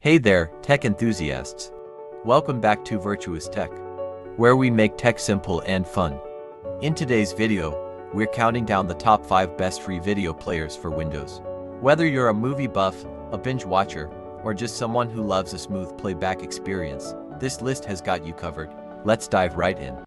Hey there, tech enthusiasts. Welcome back to Virtuous Tech, where we make tech simple and fun. In today's video, we're counting down the top 5 best free video players for Windows. Whether you're a movie buff, a binge watcher, or just someone who loves a smooth playback experience, this list has got you covered. Let's dive right in.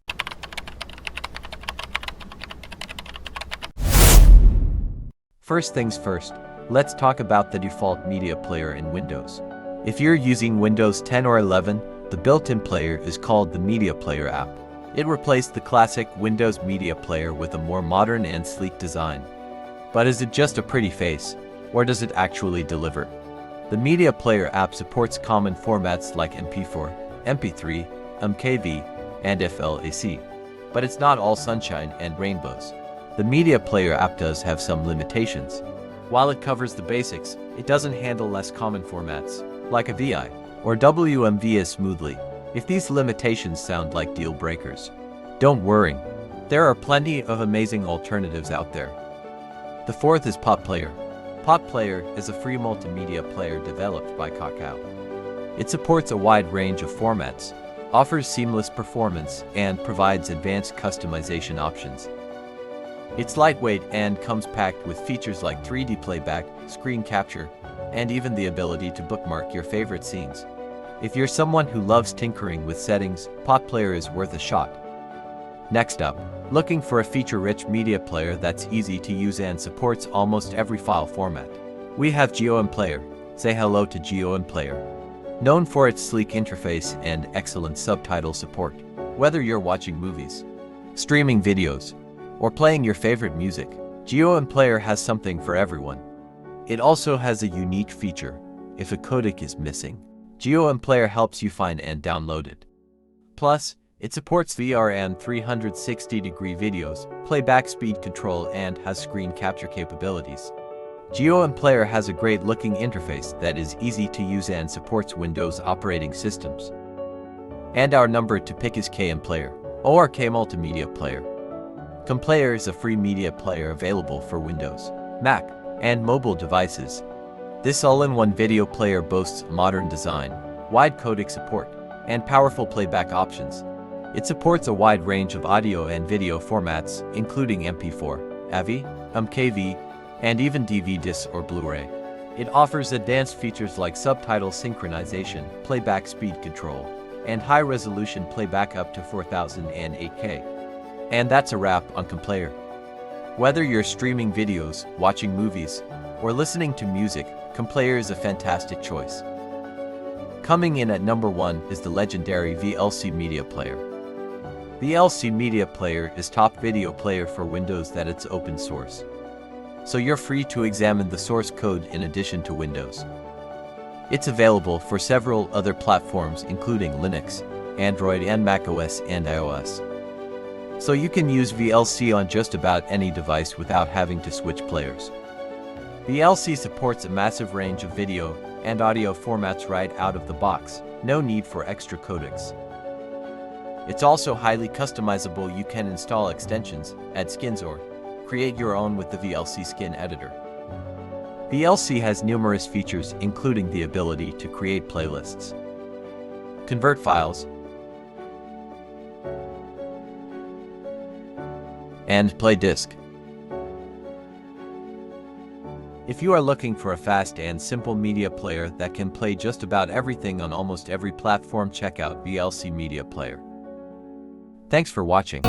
First things first, let's talk about the default media player in Windows. If you're using Windows 10 or 11, the built-in player is called the Media Player app. It replaced the classic Windows Media Player with a more modern and sleek design. But is it just a pretty face, or does it actually deliver? The Media Player app supports common formats like MP4, MP3, MKV, and VLC. But it's not all sunshine and rainbows. The Media Player app does have some limitations. While it covers the basics, it doesn't handle less common formats, like a VI or WMV as smoothly. If these limitations sound like deal breakers, don't worry. There are plenty of amazing alternatives out there. The fourth is PotPlayer. PotPlayer is a free multimedia player developed by Kakao. It supports a wide range of formats, offers seamless performance, and provides advanced customization options. It's lightweight and comes packed with features like 3D playback, screen capture, and even the ability to bookmark your favorite scenes. If you're someone who loves tinkering with settings, PotPlayer is worth a shot. Next up, looking for a feature-rich media player that's easy to use and supports almost every file format? We have GOM Player. Say hello to GOM Player. Known for its sleek interface and excellent subtitle support. Whether you're watching movies, streaming videos, or playing your favorite music, GOM Player has something for everyone. It also has a unique feature. If a codec is missing, GOM Player helps you find and download it. Plus, it supports VR and 360-degree videos, playback speed control, and has screen capture capabilities. GOM Player has a great-looking interface that is easy to use and supports Windows operating systems. And our number to pick is KMPlayer, or KMultimedia Player. KMPlayer is a free media player available for Windows, Mac, and mobile devices. This all-in-one video player boasts modern design, wide codec support, and powerful playback options. It supports a wide range of audio and video formats, including MP4, AVI, MKV, and even DVD or Blu-ray. It offers advanced features like subtitle synchronization, playback speed control, and high-resolution playback up to 4008K. And that's a wrap on KMPlayer. Whether you're streaming videos, watching movies, or listening to music, KMPlayer is a fantastic choice. Coming in at number 1 is the legendary VLC Media Player. VLC Media Player is top video player for Windows that it's open source. So you're free to examine the source code in addition to Windows. It's available for several other platforms including Linux, Android and macOS and iOS. So you can use VLC on just about any device without having to switch players. VLC supports a massive range of video and audio formats right out of the box, no need for extra codecs. It's also highly customizable. You can install extensions, add skins, or create your own with the VLC skin editor. VLC has numerous features including the ability to create playlists, convert files, and play disc. If you are looking for a fast and simple media player that can play just about everything on almost every platform, check out VLC Media Player. Thanks for watching.